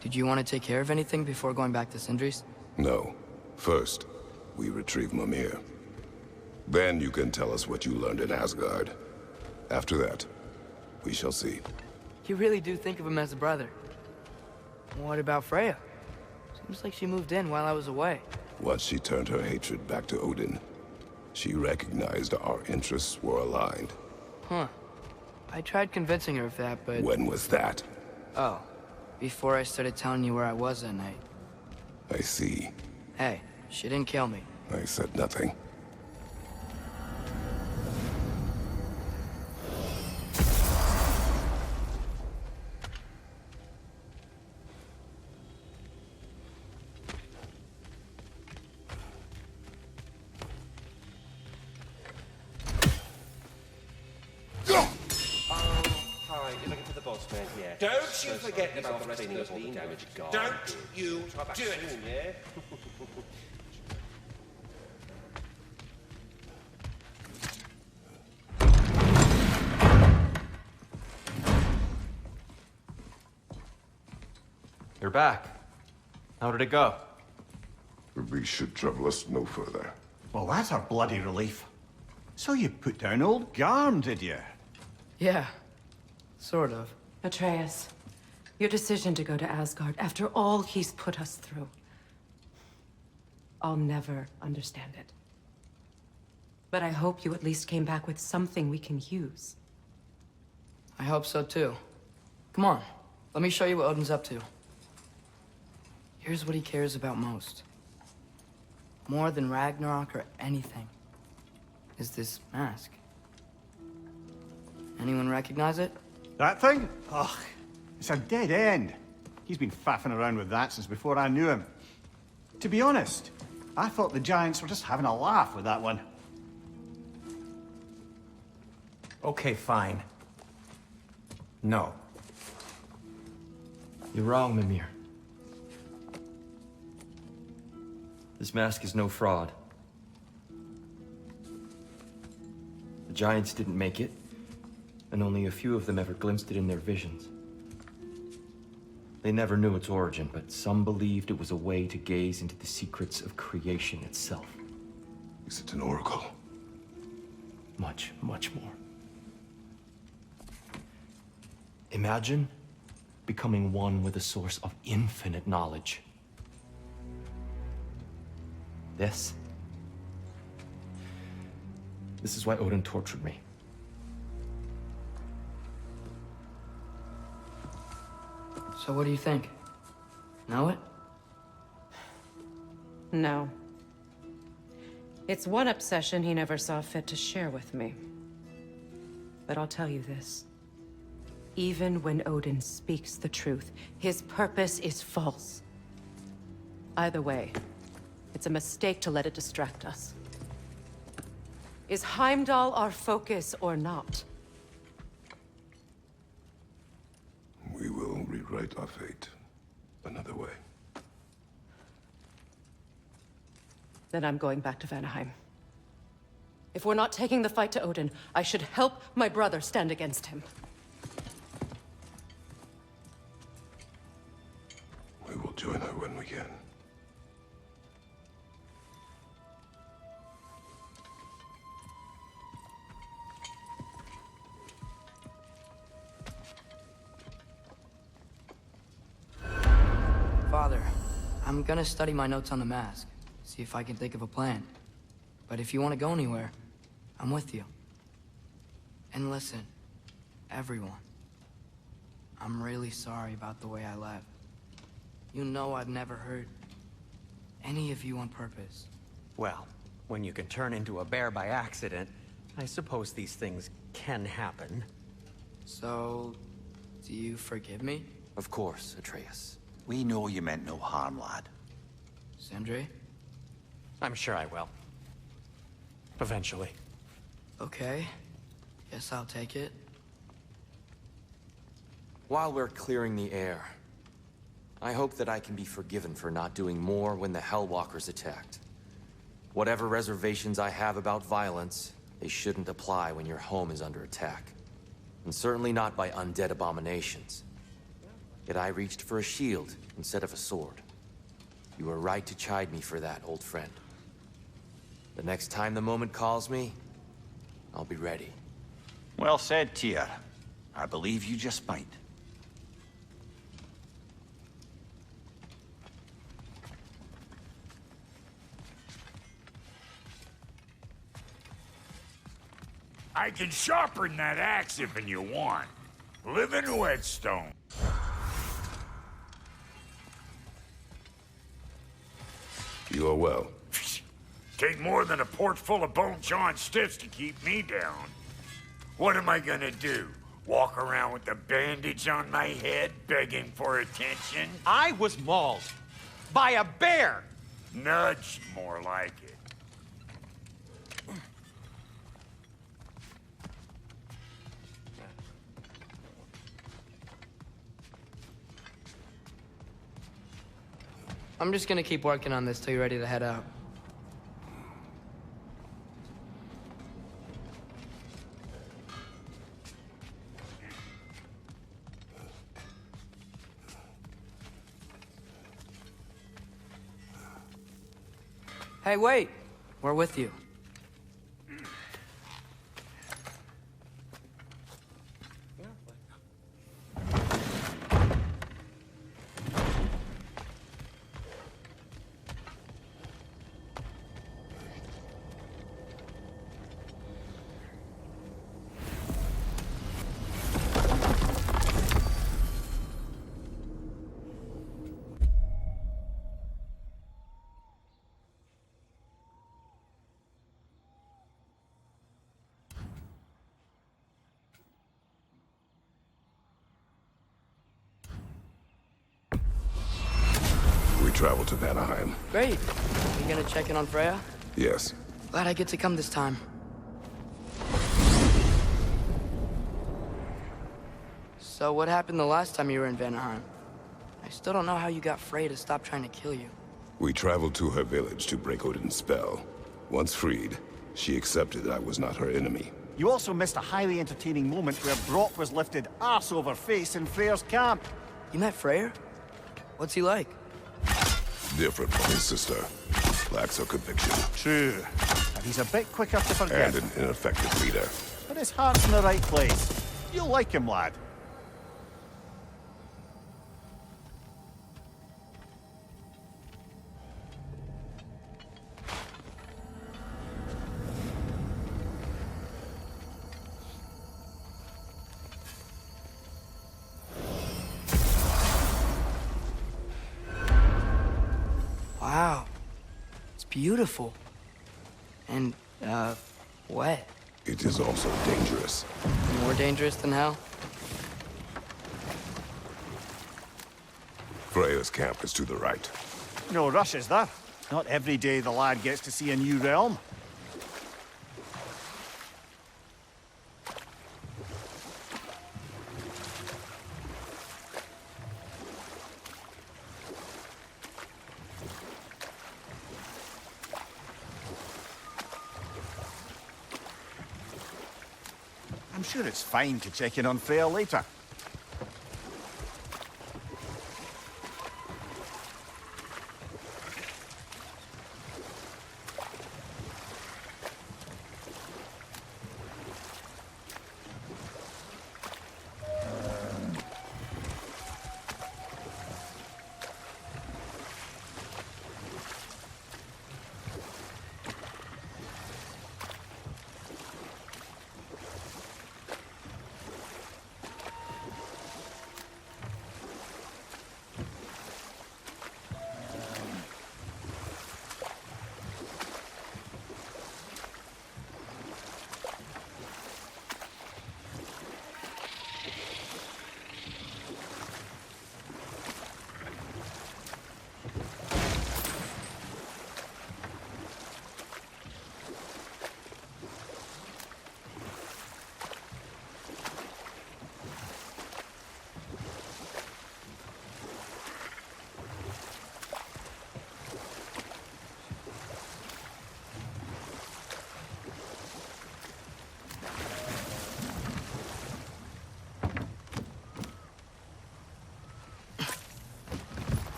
Did you want to take care of anything before going back to Sindri's? No. First, we retrieve Mimir. Then you can tell us what you learned in Asgard. After that, we shall see. You really do think of him as a brother. What about Freya? Seems like she moved in while I was away. Once she turned her hatred back to Odin, she recognized our interests were aligned. Huh. I tried convincing her of that, but... When was that? Oh. Before I started telling you where I was that night. I see. Hey, she didn't kill me. I said nothing. Don't you forget about the cleaning of all the damaged guard. Don't you do it! Soon, yeah? You're back. How did it go? The beast should trouble us no further. Well, that's a bloody relief. So you put down old Garm, did you? Yeah. Sort of. Atreus, your decision to go to Asgard after all he's put us through. I'll never understand it. But I hope you at least came back with something we can use. I hope so too. Come on, let me show you what Odin's up to. Here's what he cares about most. More than Ragnarok or anything. Is this mask. Anyone recognize it? That thing? Ugh, it's a dead end. He's been faffing around with that since before I knew him. To be honest, I thought the Giants were just having a laugh with that one. Okay, fine. No. You're wrong, Mimir. This mask is no fraud. The Giants didn't make it, and only a few of them ever glimpsed it in their visions. They never knew its origin, but some believed it was a way to gaze into the secrets of creation itself. Is it an oracle? Much, much more. Imagine becoming one with a source of infinite knowledge. This is why Odin tortured me. So what do you think? Know it? No. It's one obsession he never saw fit to share with me. But I'll tell you this. Even when Odin speaks the truth, his purpose is false. Either way, it's a mistake to let it distract us. Is Heimdall our focus or not? We will rewrite our fate another way. Then I'm going back to Vanaheim. If we're not taking the fight to Odin, I should help my brother stand against him. We will join her when we can. Father, I'm gonna study my notes on the mask. See if I can think of a plan. But if you want to go anywhere, I'm with you. And listen, everyone. I'm really sorry about the way I left. You know I've never hurt any of you on purpose. Well, when you can turn into a bear by accident, I suppose these things can happen. So, do you forgive me? Of course, Atreus. We know you meant no harm, lad. Sindri? I'm sure I will. Eventually. Okay. Guess I'll take it. While we're clearing the air, I hope that I can be forgiven for not doing more when the Hellwalkers attacked. Whatever reservations I have about violence, they shouldn't apply when your home is under attack. And certainly not by undead abominations. Yet I reached for a shield instead of a sword. You were right to chide me for that, old friend. The next time the moment calls me, I'll be ready. Well said, Tyr. I believe you just might. I can sharpen that axe if you want. Living whetstone. You are well. Take more than a port full of bone-chawing stiffs to keep me down. What am I gonna do? Walk around with a bandage on my head, begging for attention? I was mauled by a bear! Nudged, more like it. I'm just gonna keep working on this till you're ready to head out. Hey, wait! We're with you. We travel to Vanaheim. Great. You gonna check in on Freya? Yes. Glad I get to come this time. So what happened the last time you were in Vanaheim? I still don't know how you got Freya to stop trying to kill you. We traveled to her village to break Odin's spell. Once freed, she accepted that I was not her enemy. You also missed a highly entertaining moment where Brock was lifted arse over face in Freyr's camp. You met Freyr? What's he like? Different from his sister. Lacks her conviction. True. And he's a bit quicker to forget. And an ineffective leader. But his heart's in the right place. You'll like him, lad. Wow. It's beautiful. And, wet. It is also dangerous. More dangerous than hell? Freya's camp is to the right. No rush, is there? Not every day the lad gets to see a new realm. I'm sure it's fine to check in on Freya later.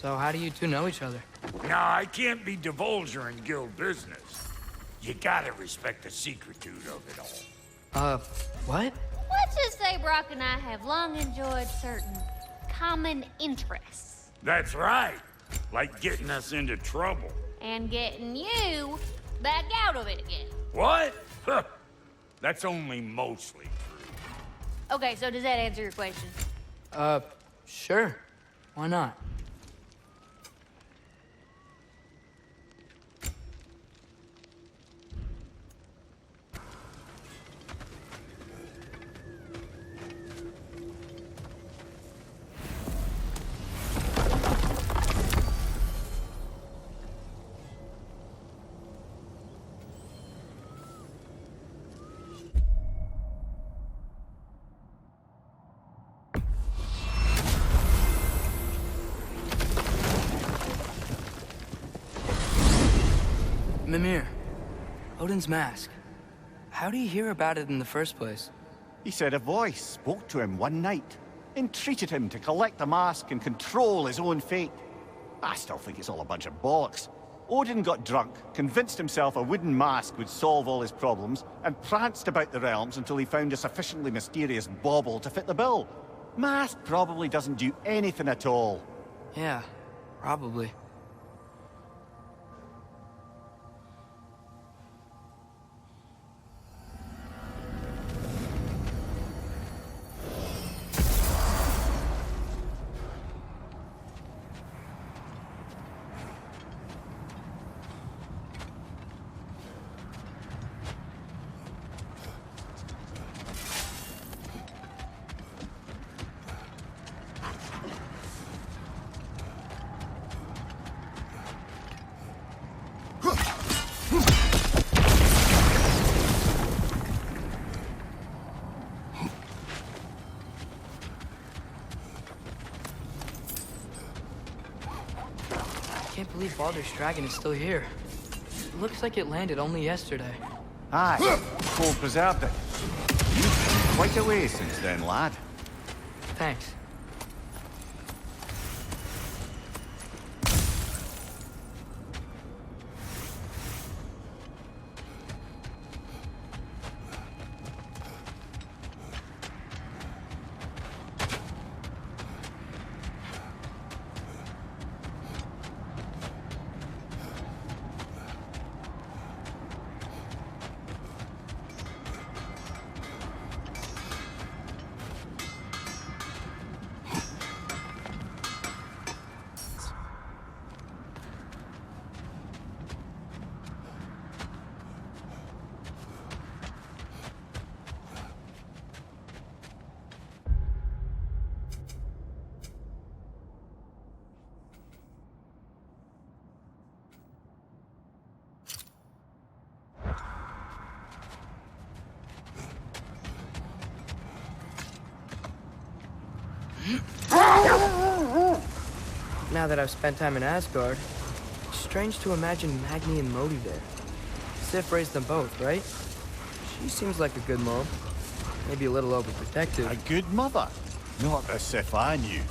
So how do you two know each other? Nah, I can't be divulging guild business. You gotta respect the secretude of it all. What? Let's just say Brock and I have long enjoyed certain common interests. That's right. Like getting us into trouble. And getting you back out of it again. What? Huh. That's only mostly true. Okay, so does that answer your question? Sure. Why not? Mimir, Odin's mask. How do you hear about it in the first place? He said a voice spoke to him one night, entreated him to collect the mask and control his own fate. I still think it's all a bunch of bollocks. Odin got drunk, convinced himself a wooden mask would solve all his problems, and pranced about the realms until he found a sufficiently mysterious bauble to fit the bill. Mask probably doesn't do anything at all. Yeah, probably. I can't believe Baldur's dragon is still here. It looks like it landed only yesterday. Aye, Cole preserved it. You've come quite a way since then, lad. Thanks. Now that I've spent time in Asgard, it's strange to imagine Magni and Modi there. Sif raised them both, right? She seems like a good mom. Maybe a little overprotective. A good mother, not the Sif I knew.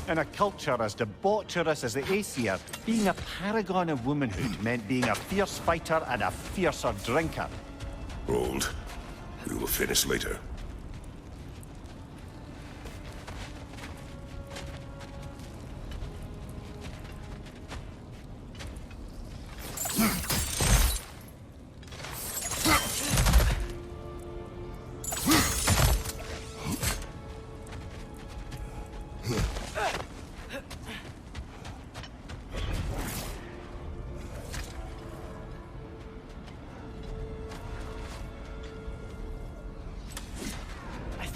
In a culture as debaucherous as the Aesir, being a paragon of womanhood meant being a fierce fighter and a fiercer drinker. Hold. We will finish later.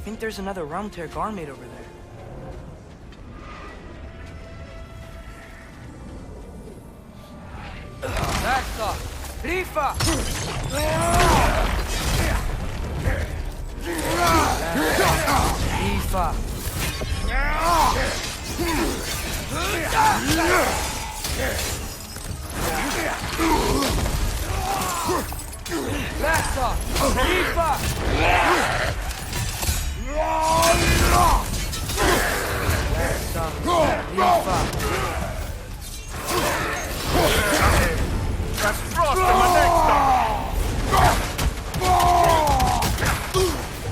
think there's another realm tear garmate over there. That's off. Rifa! Rifa! That's off. Rifa! That's off. Rifa! That's frost in my neck,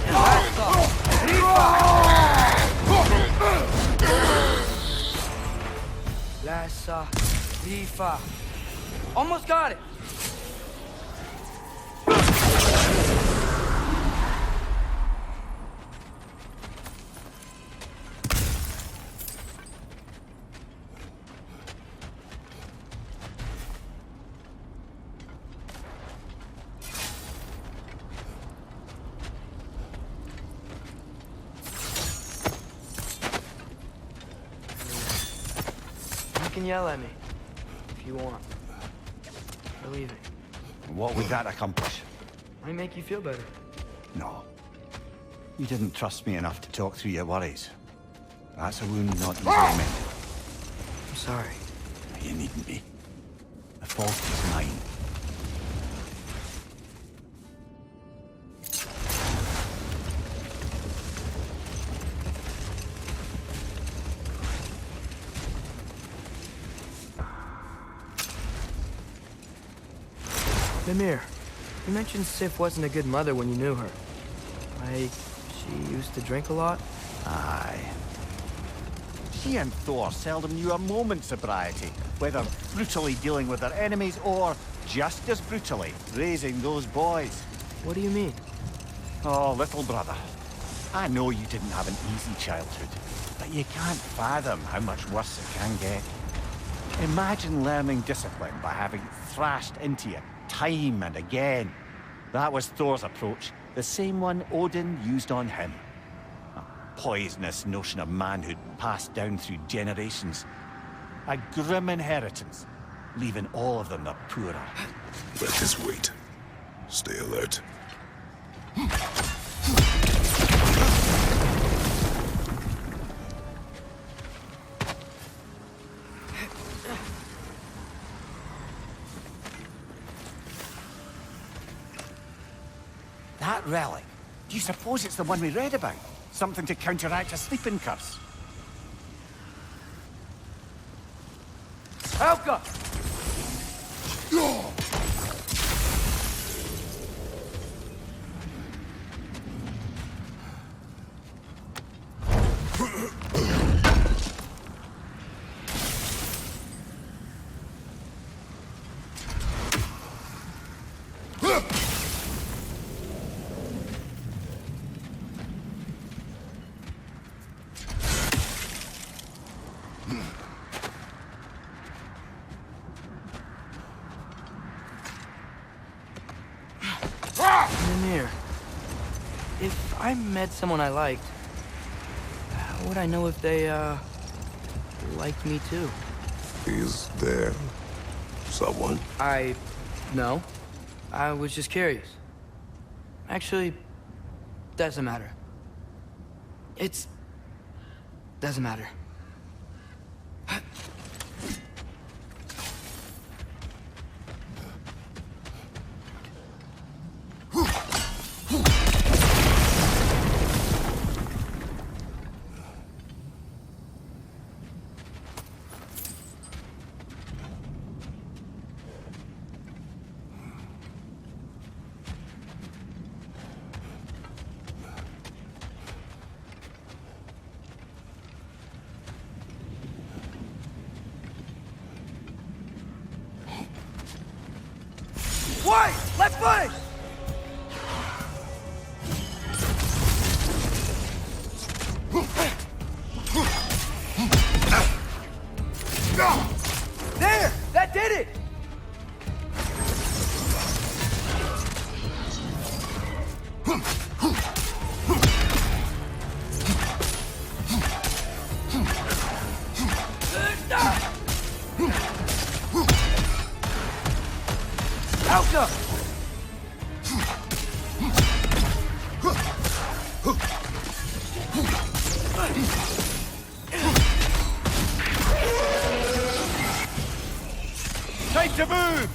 That's off. Rifa! Lassa, Rifa. Almost got it. You can yell at me if you want. Believe it. What would that accomplish? Might make you feel better. No. You didn't trust me enough to talk through your worries. That's a wound not easily mended. I'm sorry. You needn't be. The fault is mine. Mimir, you mentioned Sif wasn't a good mother when you knew her. Like, she used to drink a lot? Aye. She and Thor seldom knew a moment's sobriety, whether brutally dealing with their enemies or, just as brutally, raising those boys. What do you mean? Oh, little brother. I know you didn't have an easy childhood, but you can't fathom how much worse it can get. Imagine learning discipline by having it thrashed into you time and again. That was Thor's approach, the same one Odin used on him. A poisonous notion of manhood passed down through generations. A grim inheritance, leaving all of them the poorer. Let this wait. Stay alert. That relic? Do you suppose it's the one we read about? Something to counteract a sleeping curse? Helka! Mimir, if I met someone I liked, how would I know if they, liked me too? Is there someone? No. I was just curious. Actually, doesn't matter. Doesn't matter. Wait! Let's fight! There! That did it! Time to move!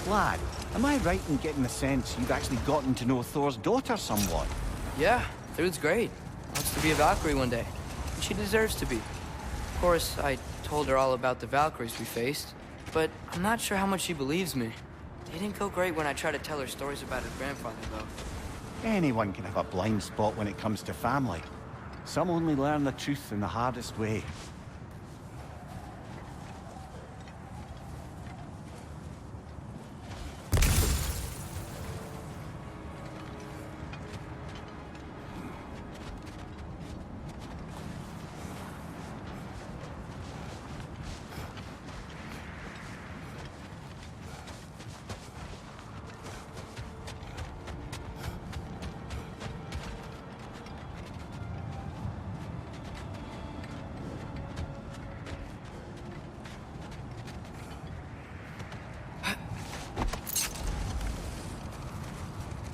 Lad, am I right in getting the sense you've actually gotten to know Thor's daughter somewhat? Yeah, Thrude's great. Wants to be a Valkyrie one day. And she deserves to be. Of course, I told her all about the Valkyries we faced, but I'm not sure how much she believes me. It didn't go great when I tried to tell her stories about her grandfather, though. Anyone can have a blind spot when it comes to family. Some only learn the truth in the hardest way.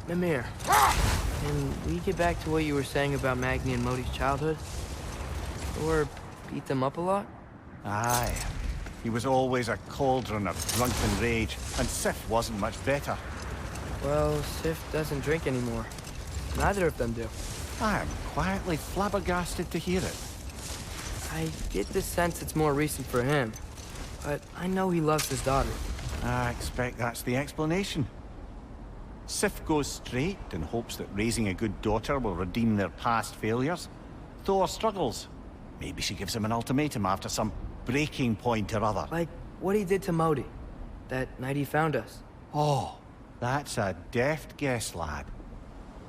Mimir, can we get back to what you were saying about Magni and Modi's childhood? Thor beat them up a lot? Aye. He was always a cauldron of drunken rage, and Sif wasn't much better. Well, Sif doesn't drink anymore. Neither of them do. I am quietly flabbergasted to hear it. I get the sense it's more recent for him, but I know he loves his daughter. I expect that's the explanation. Sif goes straight and hopes that raising a good daughter will redeem their past failures. Thor struggles. Maybe she gives him an ultimatum after some breaking point or other. Like what he did to Modi, that night he found us. Oh, that's a deft guess, lad.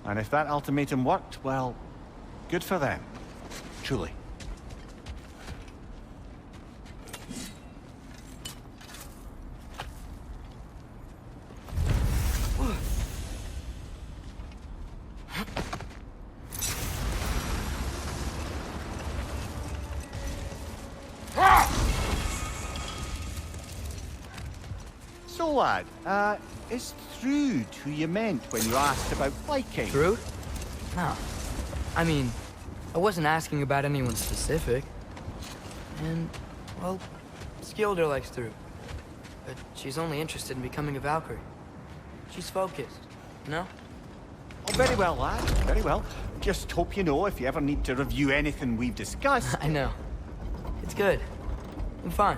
And if that ultimatum worked, well, good for them. Truly. So, lad, is Thrude who you meant when you asked about Viking? Thrude? No. I mean, I wasn't asking about anyone specific. And, well, Skilder likes Thrude. But she's only interested in becoming a Valkyrie. She's focused, you know? Oh, very well, lad. Very well. Just hope you know if you ever need to review anything we've discussed. I know. It's good. I'm fine.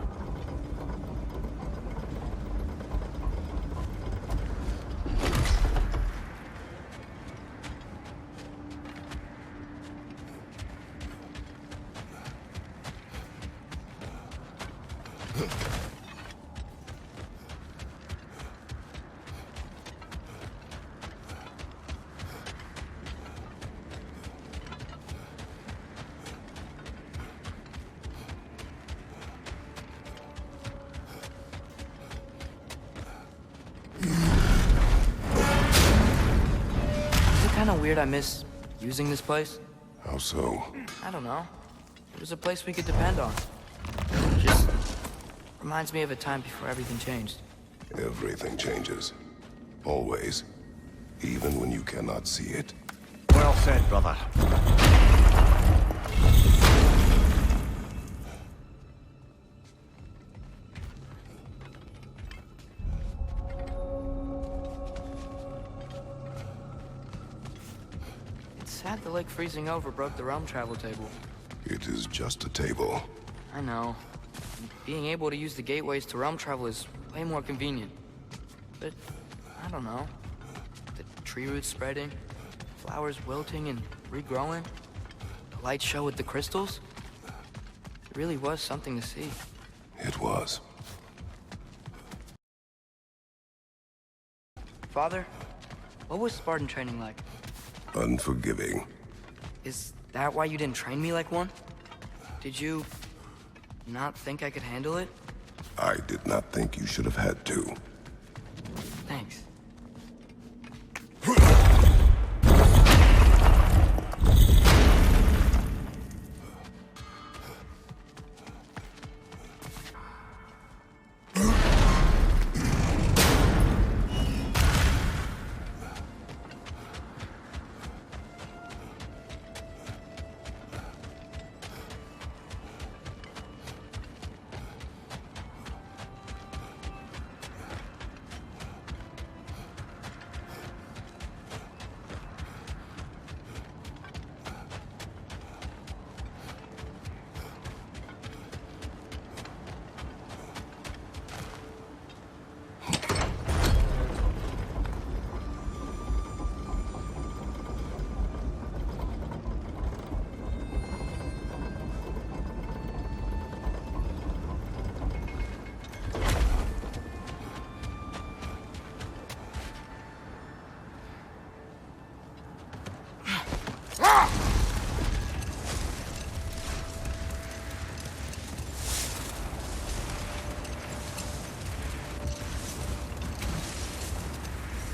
Kinda weird I miss using this place. How so? I don't know. It was a place we could depend on. Just reminds me of a time before everything changed. Everything changes. Always. Even when you cannot see it. Well said, brother. Sad the lake freezing over broke the realm travel table. It is just a table. I know. Being able to use the gateways to realm travel is way more convenient. But, I don't know. The tree roots spreading, flowers wilting and regrowing, the light show with the crystals. It really was something to see. It was. Father, what was Spartan training like? Unforgiving. Is that why you didn't train me like one? Did you not think I could handle it? I did not think you should have had to. Thanks.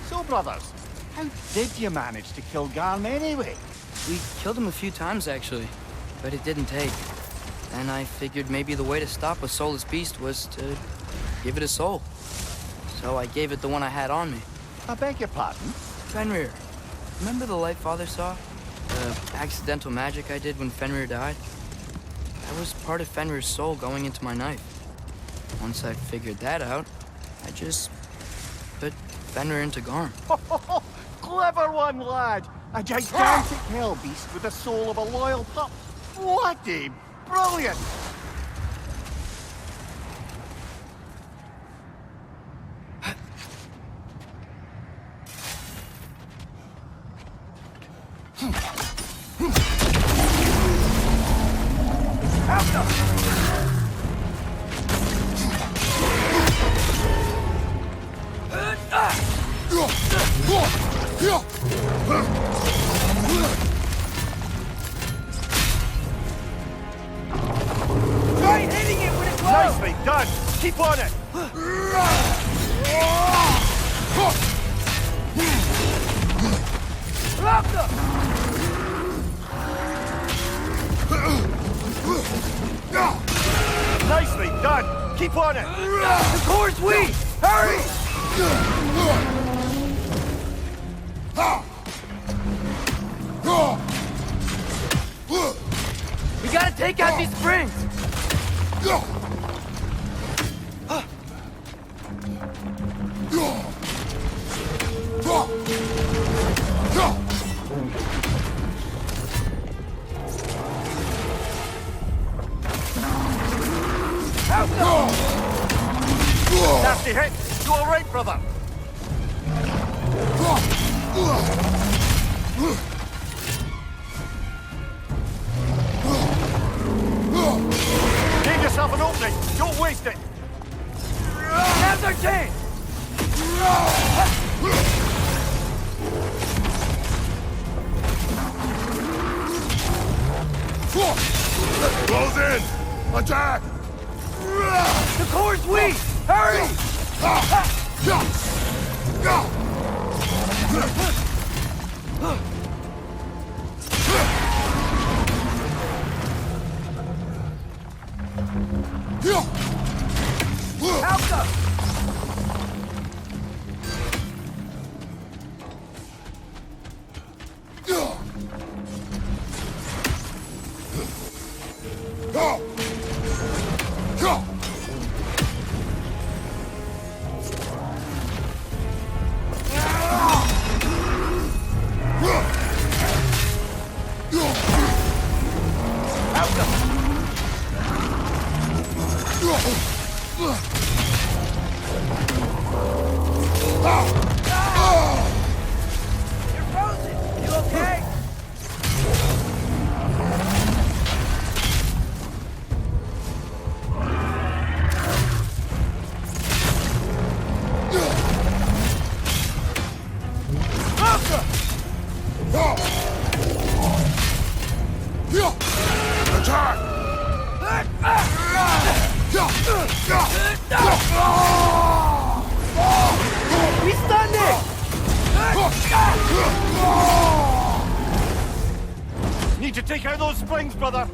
So, brothers, how did you manage to kill Garm anyway? We killed him a few times, actually, but it didn't take. And I figured maybe the way to stop a soulless beast was to give it a soul. So I gave it the one I had on me. I beg your pardon? Fenrir. Remember the light Father saw? The accidental magic I did when Fenrir died? That was part of Fenrir's soul going into my knife. Once I figured that out, I just put Fenrir into Garm. Clever one, lad! A gigantic hell beast with the soul of a loyal pup. What a brilliant! Try hitting it when it's low! Nicely done! Keep on it! Nicely done! Keep on it! Of course we! Hurry! We gotta take out these springs! Nasty hit! You alright, brother? Give yourself an opening! Don't waste it! Now's our chance! Close in! Attack! The core's weak! Hurry! Help us! Attack! We stunned it! Need to take out those springs, brother.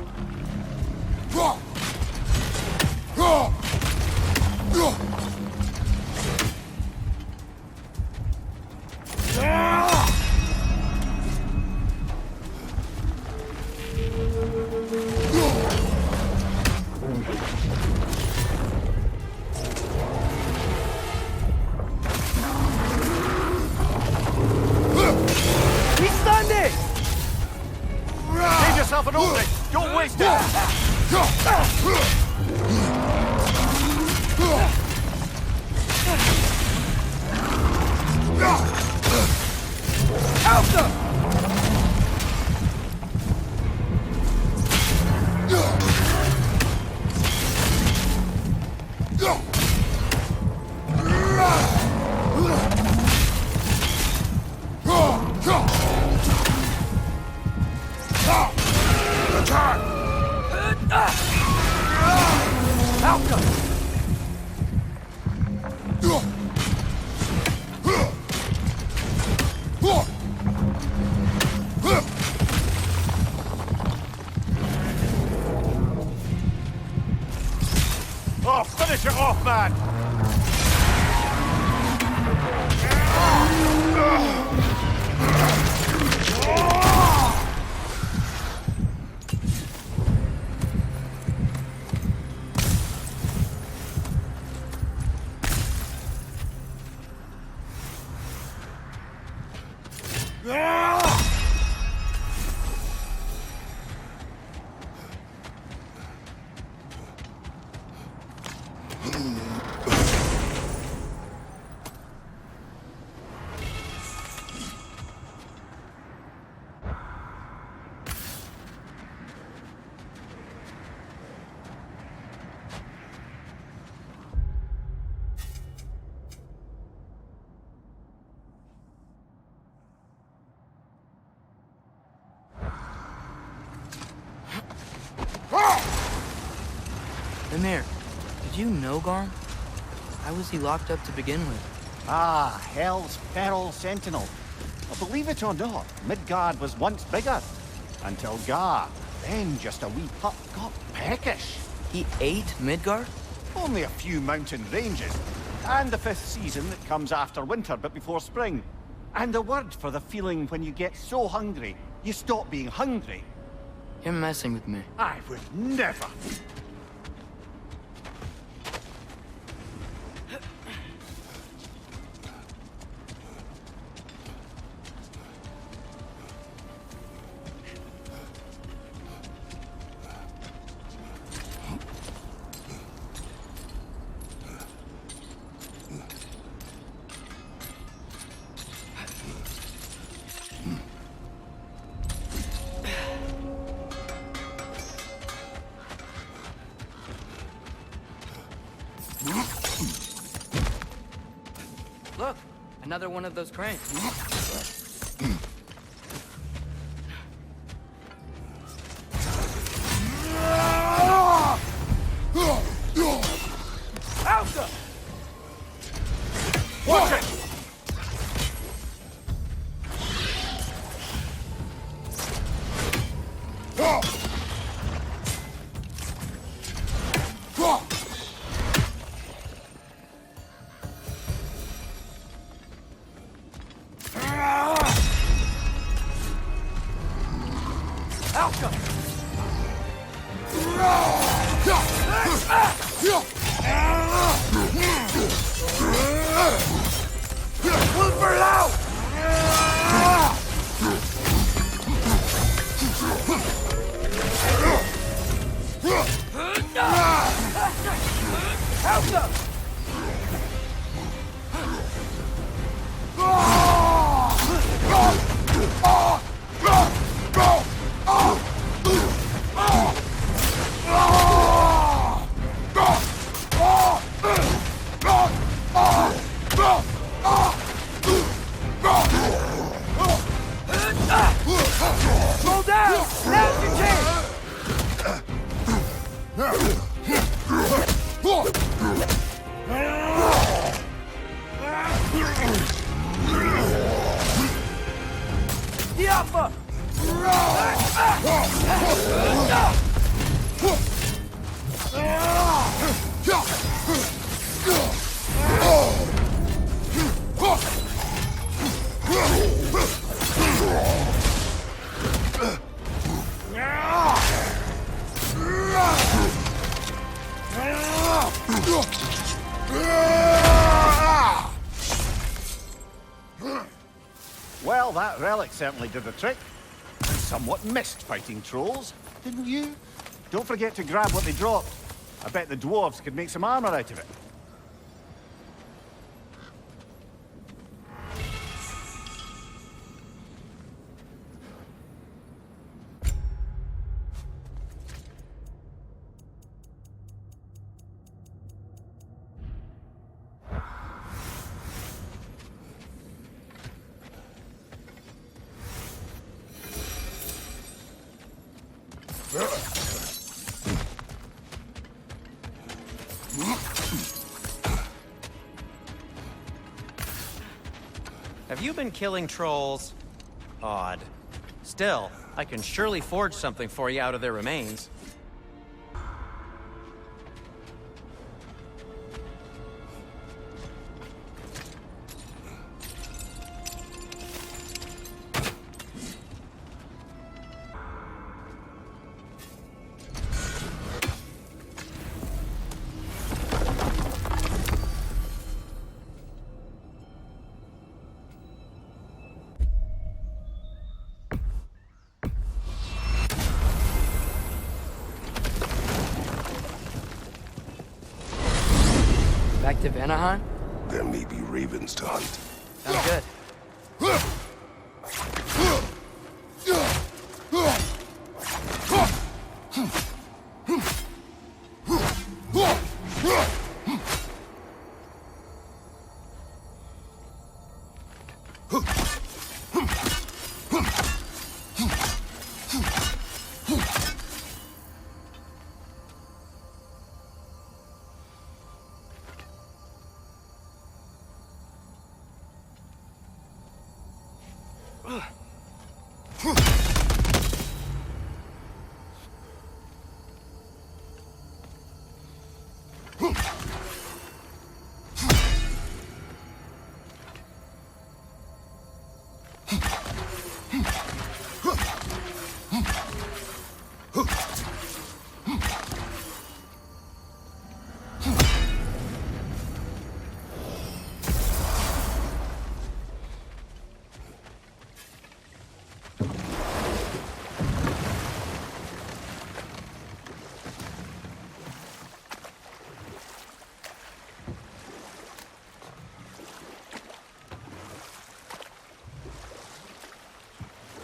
We stunned it! Save yourself an opening. Don't waste it. Oh, finish it off, man! Mimir, did you know Garm? How was he locked up to begin with? Ah, Hell's feral sentinel. Well, believe it or not, Midgard was once bigger. Until Gar, then just a wee pup, got peckish. He ate Midgard? Only a few mountain ranges. And the 5th season that comes after winter but before spring. And a word for the feeling when you get so hungry, you stop being hungry. You're messing with me. I would never. Look, another one of those cranes. Alka! Watch it! Now's your chance! The Alpha! Well, that relic certainly did the trick. I somewhat missed fighting trolls, didn't you? Don't forget to grab what they dropped. I bet the dwarves could make some armor out of it. Have you been killing trolls? Odd. Still, I can surely forge something for you out of their remains. Back to Vanaheim? There may be ravens to hunt. Sounds good.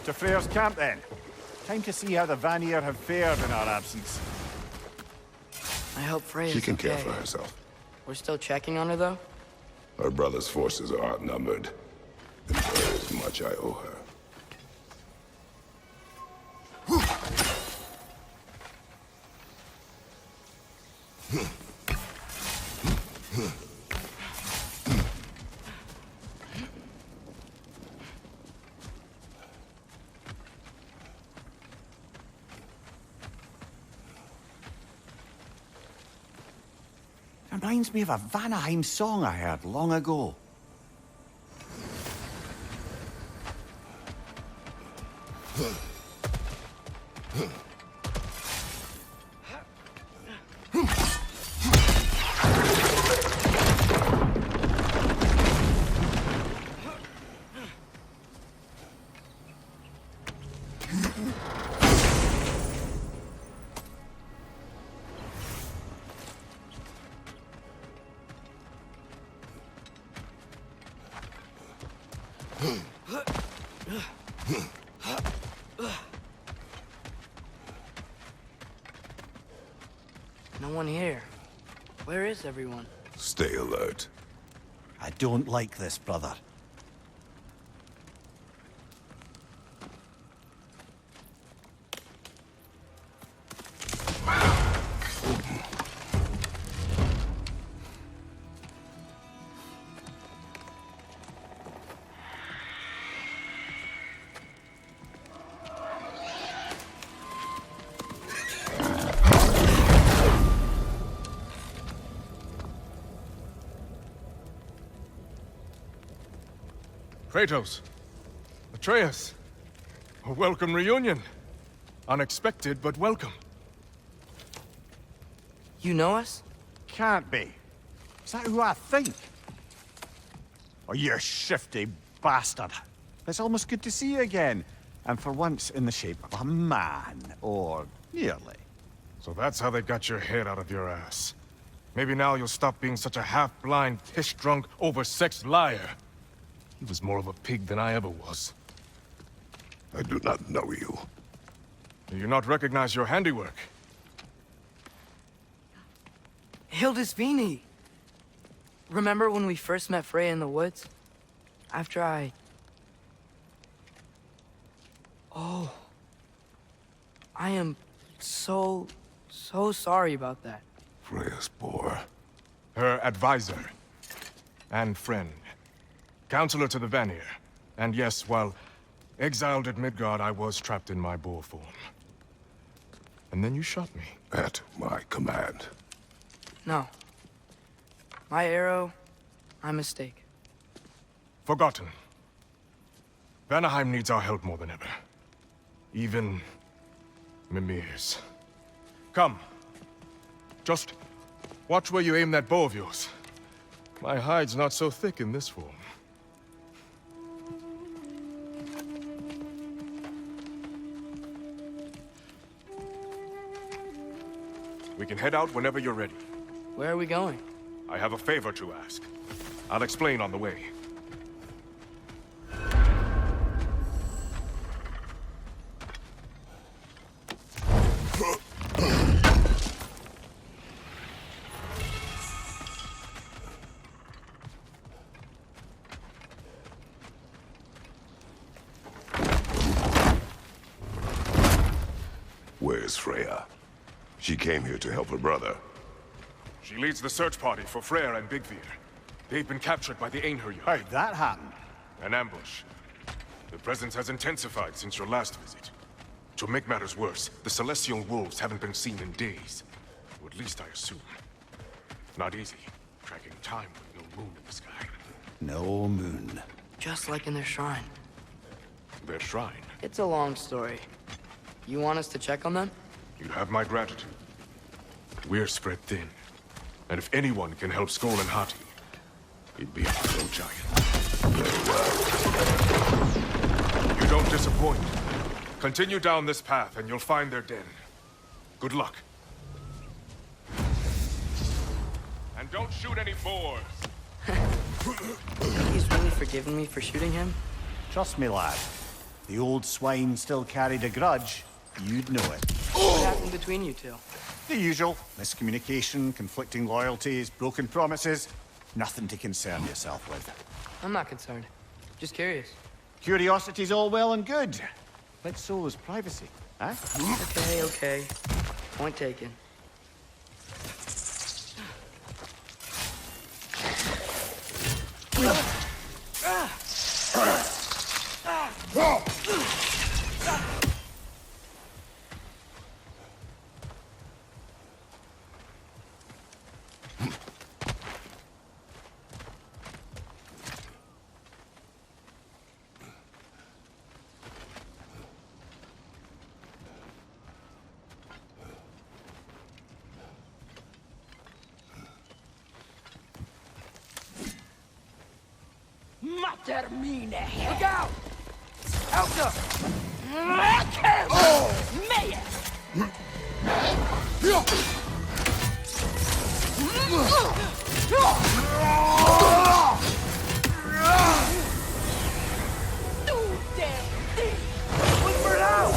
To Freyr's camp, then. Time to see how the Vanir have fared in our absence. I hope Freya's She can care okay. for herself. We're still checking on her, though? Her brother's forces are outnumbered, and there is much I owe her. Reminds me of a Vanaheim song I heard long ago. No one here. Where is everyone? Stay alert. I don't like this, brother. Kratos. Atreus. A welcome reunion. Unexpected, but welcome. You know us? Can't be. Is that who I think? Oh, you shifty bastard. It's almost good to see you again. And for once in the shape of a man, or nearly. So that's how they got your head out of your ass. Maybe now you'll stop being such a half-blind, piss-drunk, oversexed liar. He was more of a pig than I ever was. I do not know you. Do you not recognize your handiwork? Hildisvini! Remember when we first met Freya in the woods? After I... Oh. I am so sorry about that. Freya's poor. Her advisor. And friend. Counselor to the Vanir. And yes, while exiled at Midgard, I was trapped in my boar form. And then you shot me. At my command. No. My arrow, my mistake. Forgotten. Vanaheim needs our help more than ever. Even Mimir's. Come. Just watch where you aim that bow of yours. My hide's not so thick in this form. We can head out whenever you're ready. Where are we going? I have a favor to ask. I'll explain on the way. Where's Freya? She came here to help her brother. She leads the search party for Freyr and Bigvir. They've been captured by the Einherjar. How'd that happen? An ambush. The presence has intensified since your last visit. To make matters worse, the Celestial Wolves haven't been seen in days. Or at least I assume. Not easy, tracking time with no moon in the sky. No moon. Just like in their shrine. Their shrine? It's a long story. You want us to check on them? You have my gratitude. We're spread thin. And if anyone can help Skoll and Hati, it'd be a fellow giant. You don't disappoint. Continue down this path and you'll find their den. Good luck. And don't shoot any boars. He's really forgiven me for shooting him? Trust me, lad. The old swine still carried a grudge. You'd know it. What happened between you two? The usual. Miscommunication, conflicting loyalties, broken promises. Nothing to concern yourself with. I'm not concerned. Just curious. Curiosity's all well and good. Like Solo's privacy, huh? Okay. Point taken. Termine! Look out! Elsa! Oh! Meia! Du damn thing! Look for it out!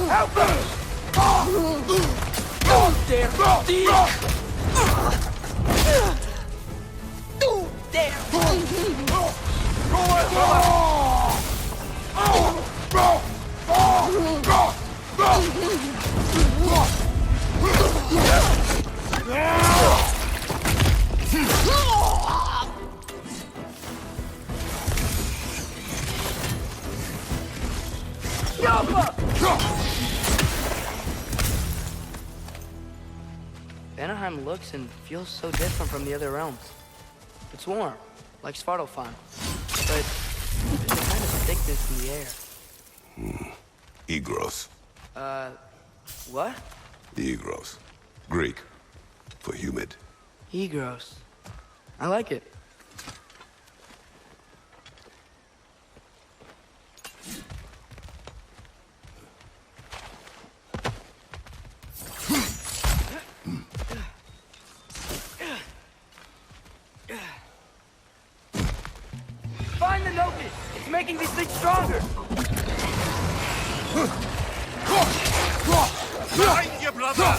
Help us! God damn thief! Du damn! Vanaheim looks and feels so different from the other realms. It's warm, like Svartalfheim, but there's a kind of thickness in the air. Egros. What? Egros. Greek. For humid. Egros. I like it. Find the Noki! It's making these things stronger! Behind you, brother!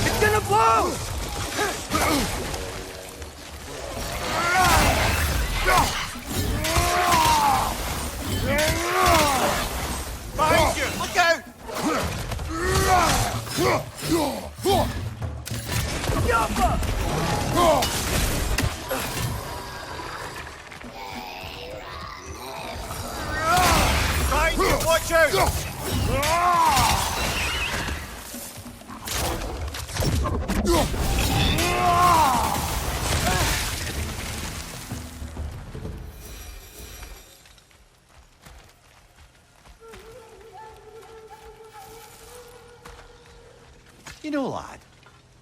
It's gonna blow! Behind you! Look out! Behind you! Watch out! You know, lad,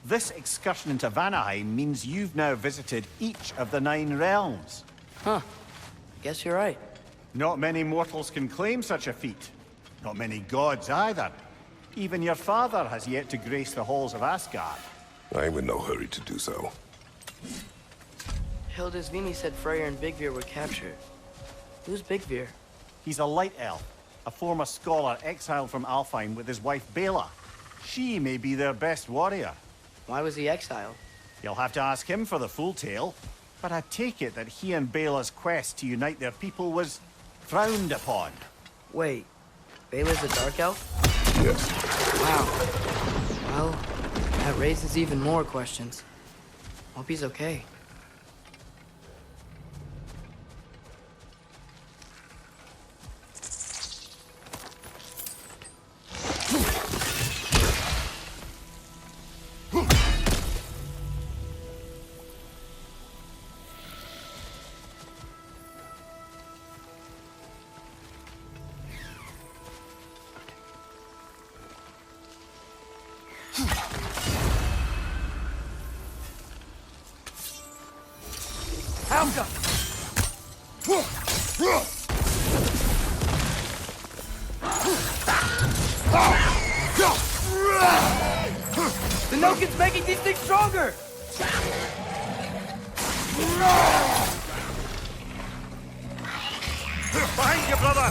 this excursion into Vanaheim means you've now visited each of the 9 realms. Huh. Guess you're right. Not many mortals can claim such a feat. Not many gods either. Even your father has yet to grace the halls of Asgard. I'm in no hurry to do so. Hildisvini said Freyr and Bigvir were captured. Who's Bigvir? He's a light elf, a former scholar exiled from Alfheim with his wife Bela. She may be their best warrior. Why was he exiled? You'll have to ask him for the full tale, but I take it that he and Bela's quest to unite their people was frowned upon. Wait, Bela's a dark elf? Yes. Wow. Well, that raises even more questions. Hope he's okay. Helga! The Nokin's making these things stronger! Behind you, brother!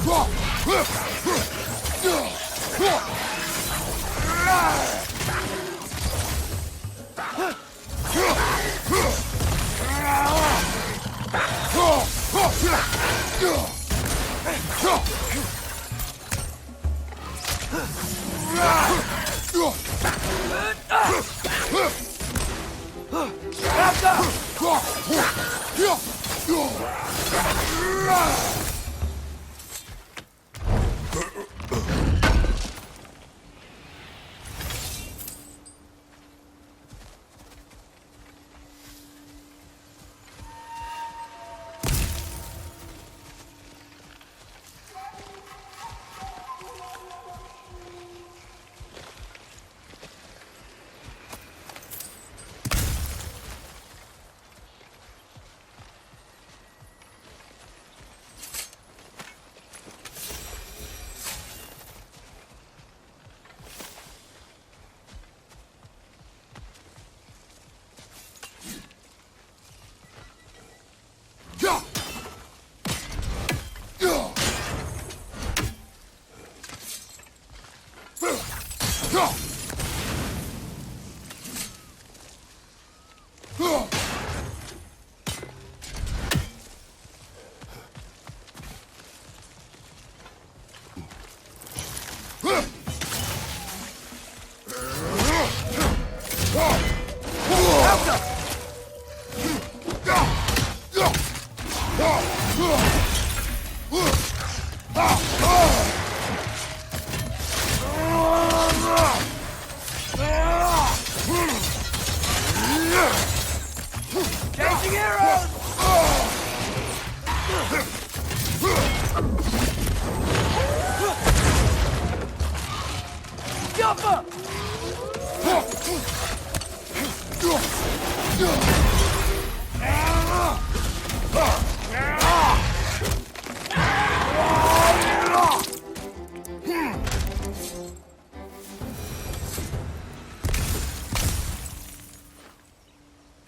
Jumper!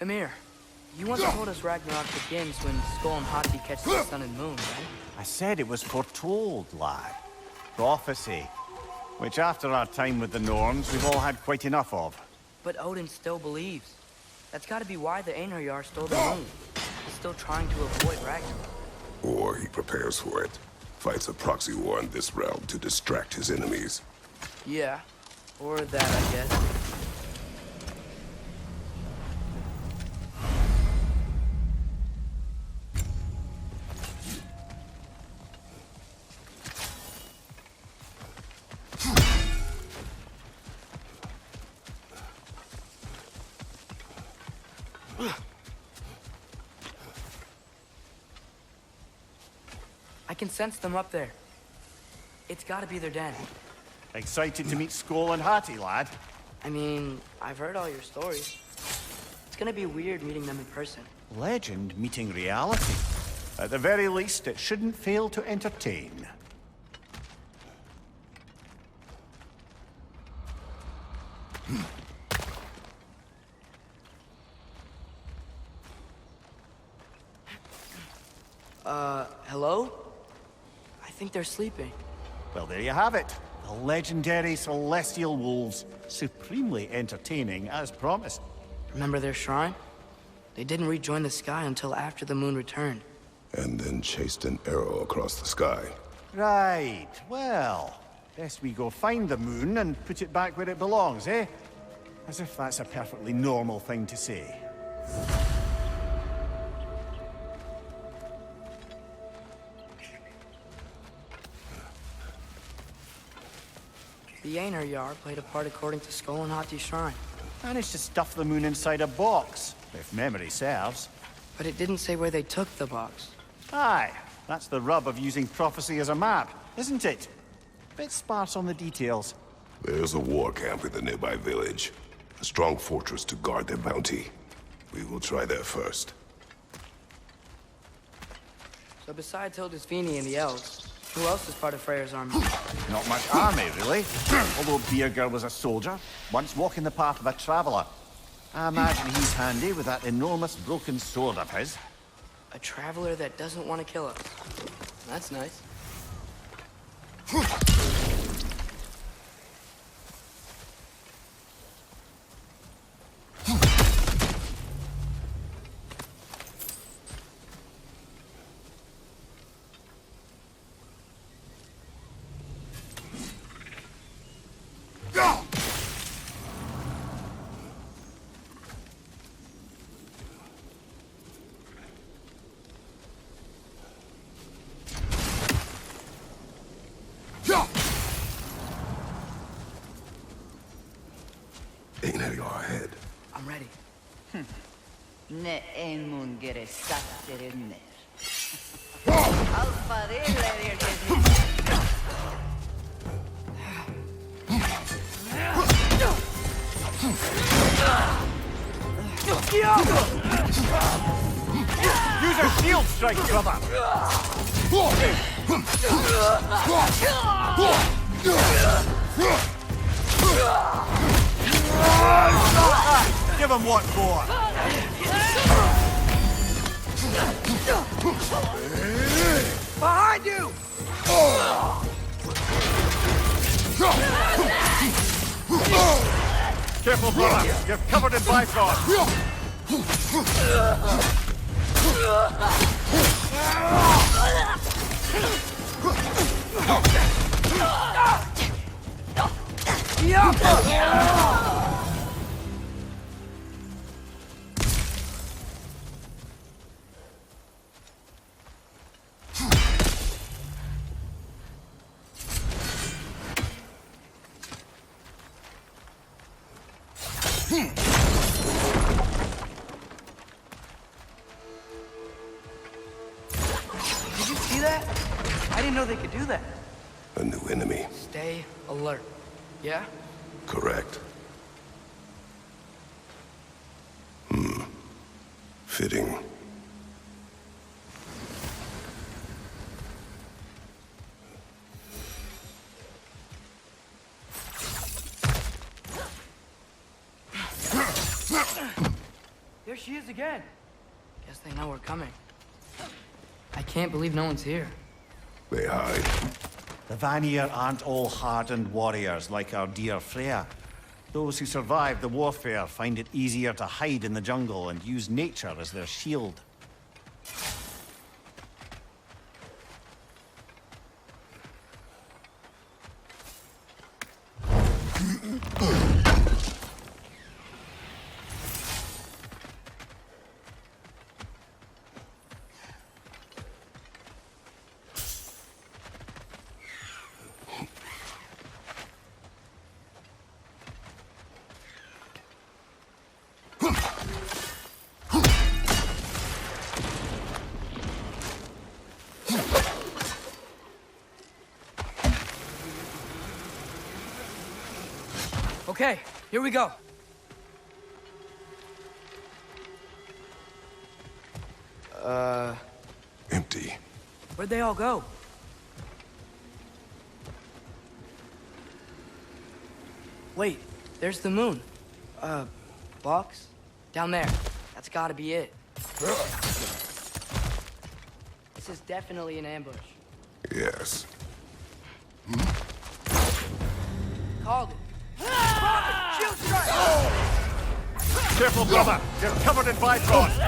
Amir, you once told us Ragnarok begins when Skull and Hati catch the sun and moon, right? I said it was foretold, lad. Prophecy. Which after our time with the Norns, we've all had quite enough of. But Odin still believes. That's gotta be why the Einherjar stole the moon. He's still trying to avoid Ragnarok. Or he prepares for it. Fights a proxy war in this realm to distract his enemies. Yeah. Or that, I guess. I can sense them up there. It's gotta be their den. Excited to meet Skull and Hati, lad? I mean, I've heard all your stories. It's gonna be weird meeting them in person. Legend meeting reality. At the very least, it shouldn't fail to entertain. Hello? I think they're sleeping. Well, there you have it. The legendary celestial wolves. Supremely entertaining, as promised. Remember their shrine? They didn't rejoin the sky until after the moon returned. And then chased an arrow across the sky. Right, well, best we go find the moon and put it back where it belongs, eh? As if that's a perfectly normal thing to say. The Einherjar played a part according to Skull and Hati's shrine. Managed to stuff the moon inside a box, if memory serves. But it didn't say where they took the box. Aye, that's the rub of using prophecy as a map, isn't it? Bit sparse on the details. There's a war camp in the nearby village. A strong fortress to guard their bounty. We will try there first. So besides Hildisvini and the elves, who else is part of Freyr's army? Not much army, really. Although Birger was a soldier, once walking the path of a traveler. I imagine he's handy with that enormous broken sword of his. A traveler that doesn't want to kill us. That's nice. Einherjar ahead. I'm ready. Ne emun gere satterenner. Alfariller Use a shield strike, brother! Give him what for! Behind you! Careful, brother! You're covered in bifrost! didn't know they could do that. A new enemy. Stay alert. Yeah? Correct. Fitting. There she is again. Guess they know we're coming. I can't believe no one's here. They hide. The Vanir aren't all hardened warriors like our dear Freya. Those who survive the warfare find it easier to hide in the jungle and use nature as their shield. Okay, here we go. Empty. Where'd they all go? Wait, there's the moon. Box? Down there. That's gotta be it. This is definitely an ambush. Yes. Called it. Shield strike! Careful, brother! You're covered in Bifrost!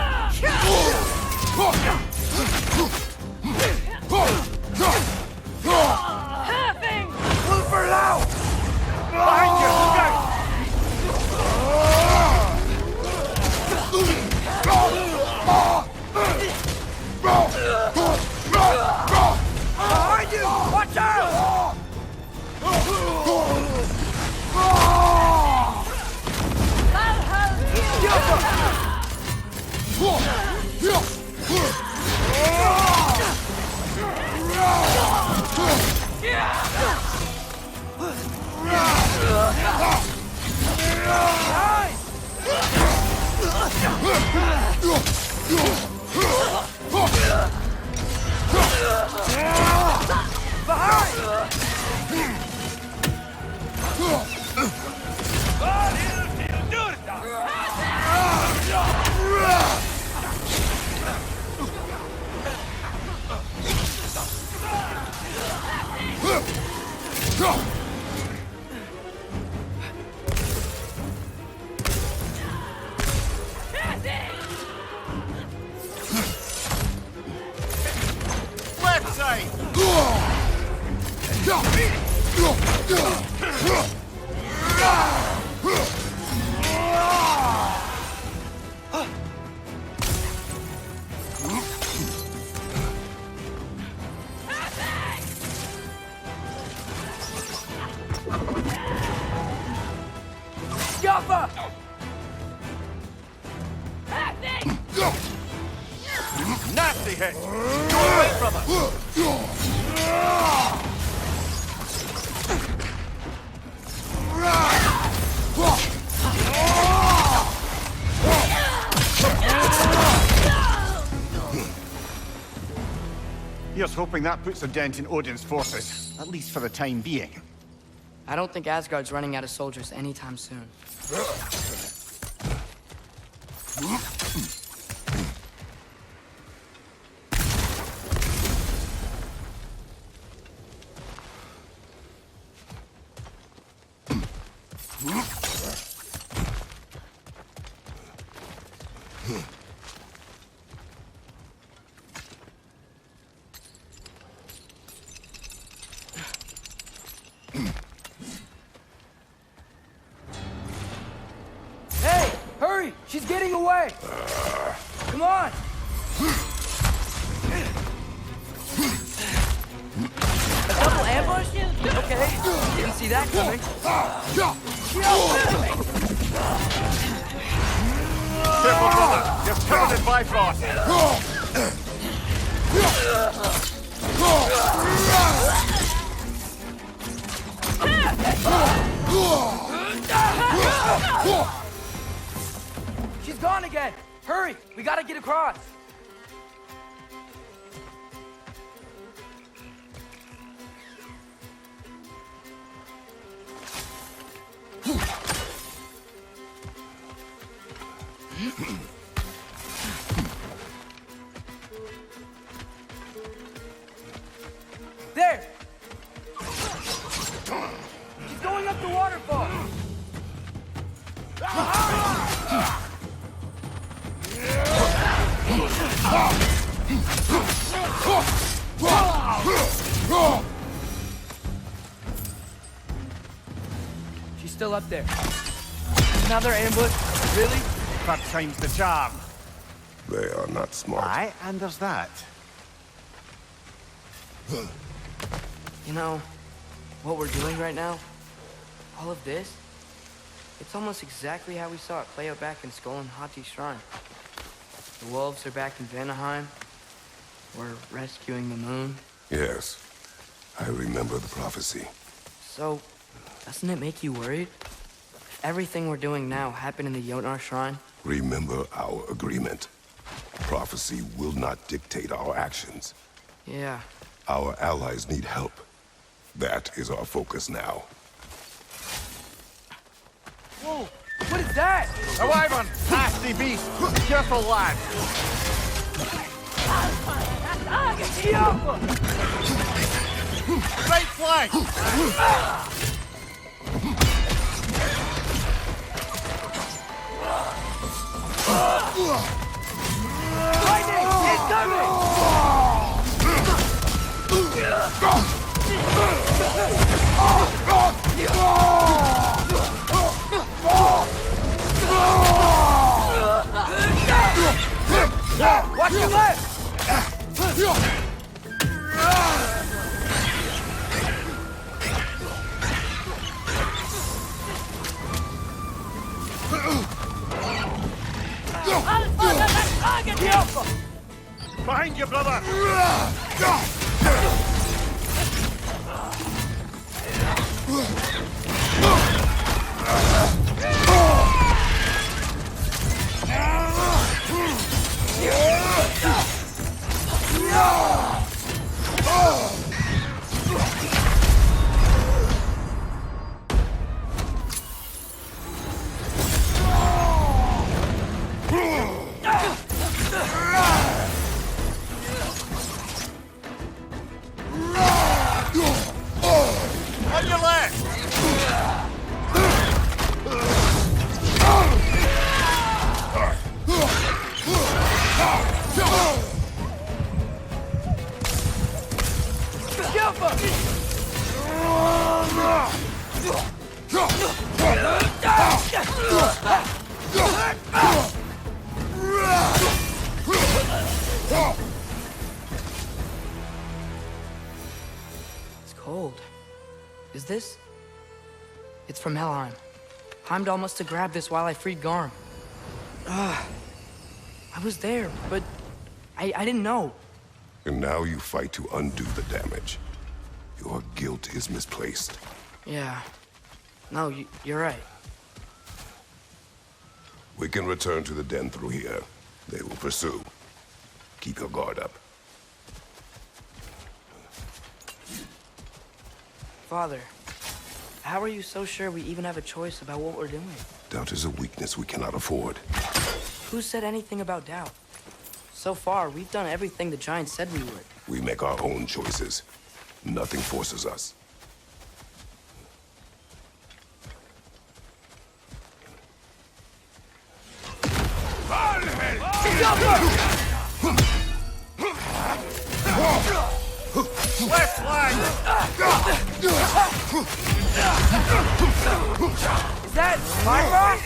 Having! Move for low! Behind you! Look out! Behind you! Watch out! Left side! Jumper! Nasty hit! Go away from us! Here's hoping that puts a dent in Odin's forces, at least for the time being. I don't think Asgard's running out of soldiers anytime soon. Hey, hurry! She's getting away! Come on! A double ambush? Okay, didn't see that coming. Careful, brother! You're covered in Bifrost! He's gone again! Hurry! We gotta get across! There! He's going up the waterfall! She's still up there. Another ambush? Really? Third time's the charm. They are not smart. Aye, and there's that. You know, what we're doing right now, all of this, it's almost exactly how we saw it play out back in Skull and Hati's shrine. The wolves are back in Vanaheim. We're rescuing the moon. Yes, I remember the prophecy. So, doesn't it make you worried? If everything we're doing now happened in the Jotnar shrine? Remember our agreement. Prophecy will not dictate our actions. Yeah. Our allies need help. That is our focus now. Whoa! What is that? A wyvern! Nasty beast! Careful, lad! Right flank! Lightning! Watch your left! Behind you, brother! On your left! It's cold. Is this? It's from Helheim. Heimdall must have grabbed this while I freed Garm. I was there, but I didn't know. And now you fight to undo the damage. Your guilt is misplaced. Yeah. No, you're right. We can return to the den through here. They will pursue. Keep your guard up. Father, how are you so sure we even have a choice about what we're doing? Doubt is a weakness we cannot afford. Who said anything about doubt? So far, we've done everything the Giants said we would. We make our own choices. Nothing forces us. Left flank! Is that my rock?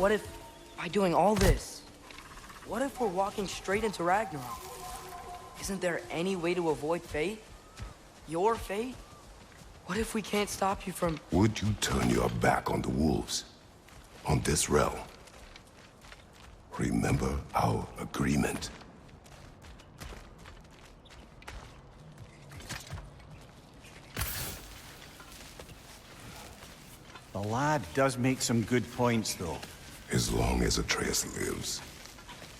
what if, by doing all this, what if we're walking straight into Ragnarok? Isn't there any way to avoid fate? Your fate? What if we can't stop you from... Would you turn your back on the wolves? On this realm? Remember our agreement. The lad does make some good points, though. As long as Atreus lives,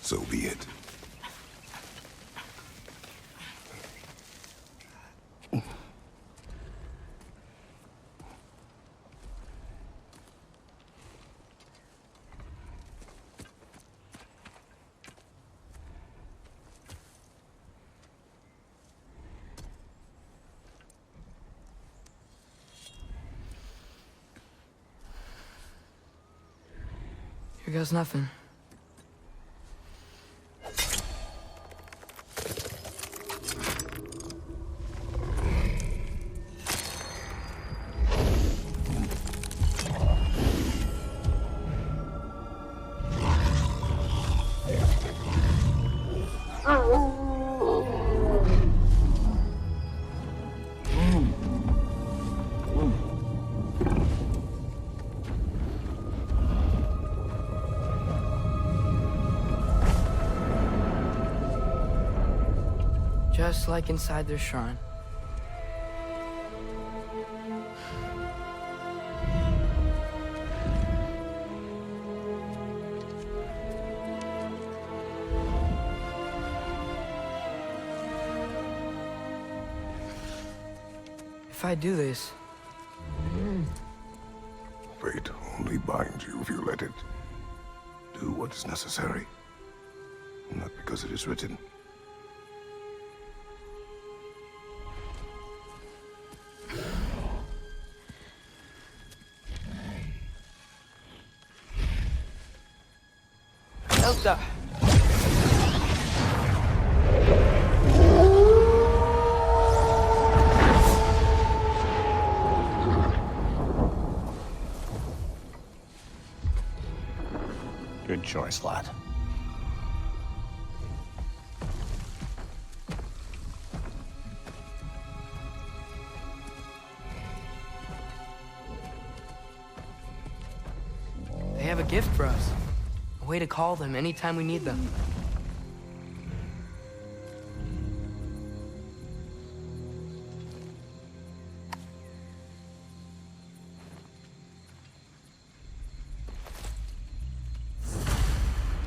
so be it. Here goes nothing. Just like inside their shrine. If I do this... Fate only binds you if you let it. Do what is necessary. Not because it is written. Elsa! Good choice, lad. They have a gift for us. A way to call them anytime we need them.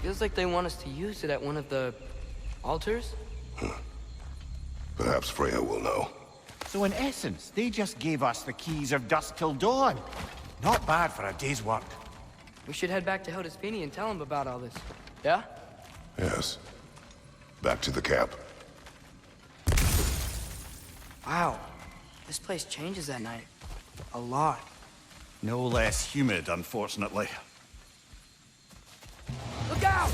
Feels like they want us to use it at one of the... altars? Perhaps Freya will know. So in essence, they just gave us the keys of dusk till dawn. Not bad for a day's work. We should head back to Hildespini and tell him about all this. Yeah? Yes. Back to the camp. Wow. This place changes at night. A lot. No less humid, unfortunately. Look out!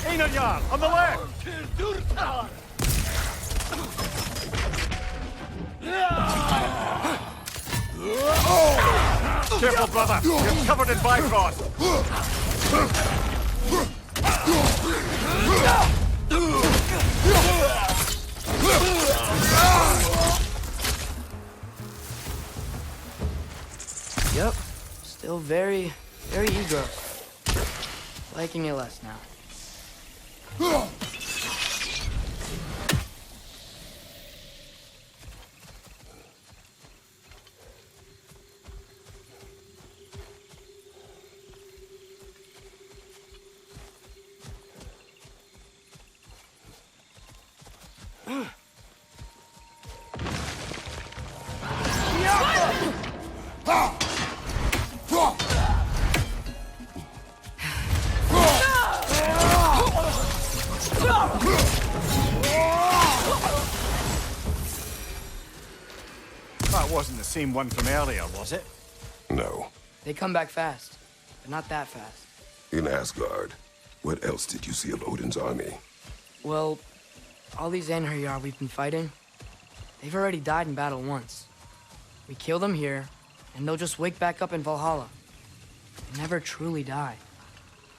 Einarjar, on the left! Careful, brother! You're covered in bifrost! Yep. Still very eager. Liking it less now. That wasn't the same one from earlier, was it? No. They come back fast, but not that fast. In Asgard, what else did you see of Odin's army? Well, all these Einherjar we've been fighting, they've already died in battle once. We kill them here, and they'll just wake back up in Valhalla. They never truly die.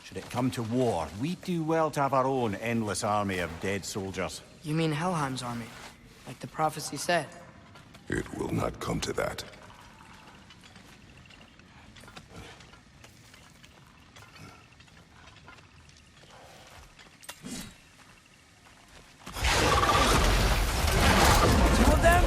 Should it come to war, we do well to have our own endless army of dead soldiers. You mean Helheim's army, like the prophecy said? It will not come to that. Two of them?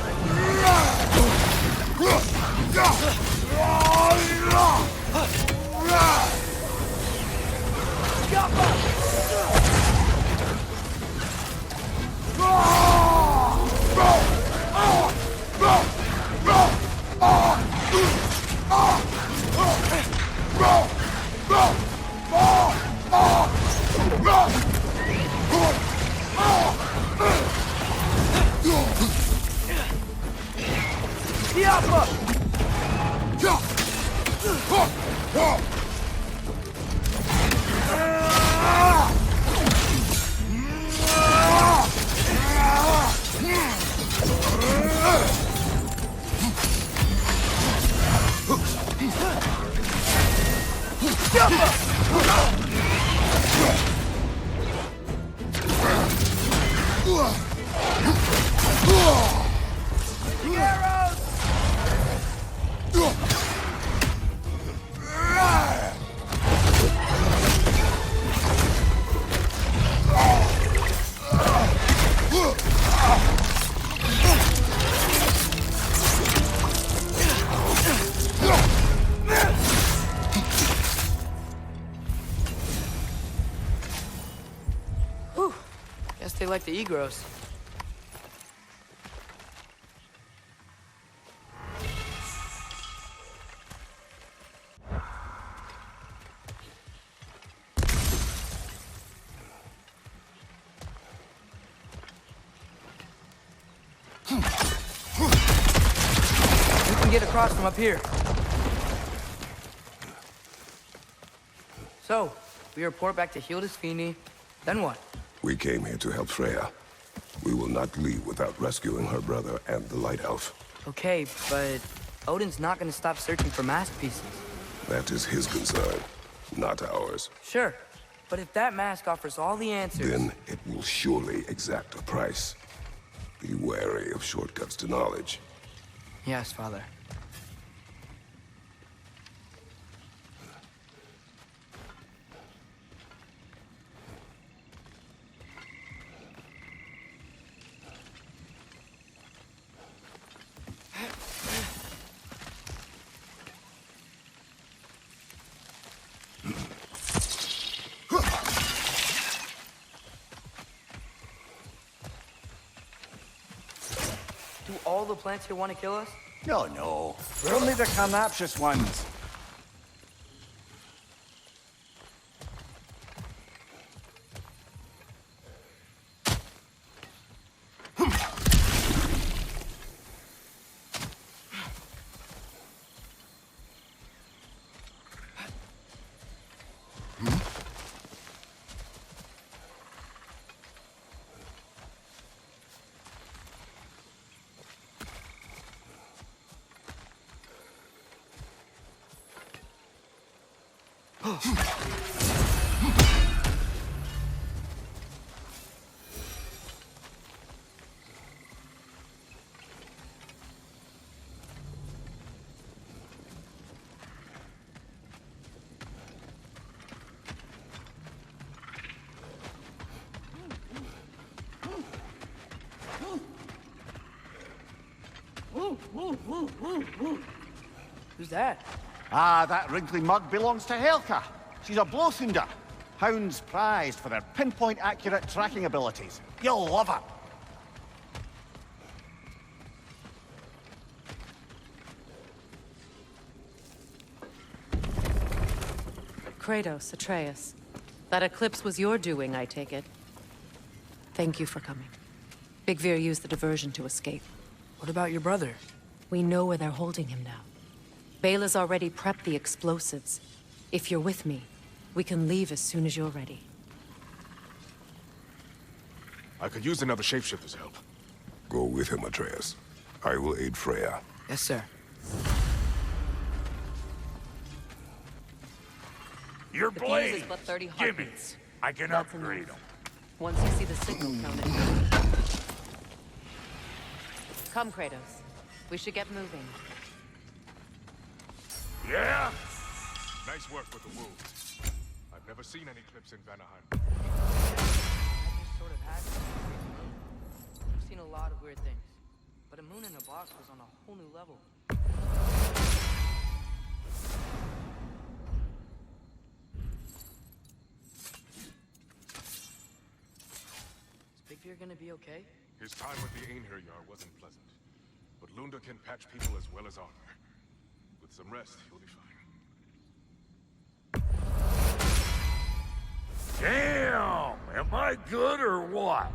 They like the Egros. We can get across from up here. So, we report back to Hildisvini, then what? We came here to help Freya. We will not leave without rescuing her brother and the Light Elf. Okay, but Odin's not gonna stop searching for mask pieces. That is his concern, not ours. Sure, but if that mask offers all the answers... Then it will surely exact a price. Be wary of shortcuts to knowledge. Yes, Father. Do all the plants here want to kill us? No, no. We're only the carnivorous ones. Who's that? Ah, that wrinkly mug belongs to Helka. She's a Blothunder. Hounds prized for their pinpoint accurate tracking abilities. You'll love her. Kratos, Atreus. That eclipse was your doing, I take it. Thank you for coming. Big Veer used the diversion to escape. What about your brother? We know where they're holding him now. Bela's already prepped the explosives. If you're with me, we can leave as soon as you're ready. I could use another shapeshifter's help. Go with him, Atreus. I will aid Freya. Yes, sir. Your The fuse blade! is but 30 Give me. heartbeats. I can That's upgrade enough. them. Once you see the signal counted. Come, Kratos. We should get moving. Yeah? Nice work with the wolves. I've never seen any clips in Vanaheim. I just sort of had to. I've seen a lot of weird things. But a moon in a box was on a whole new level. Is Big Bear gonna be okay? His time with the Einherjar wasn't pleasant. But Lunda can patch people as well as armor. With some rest, he'll be fine. Damn! Am I good or what?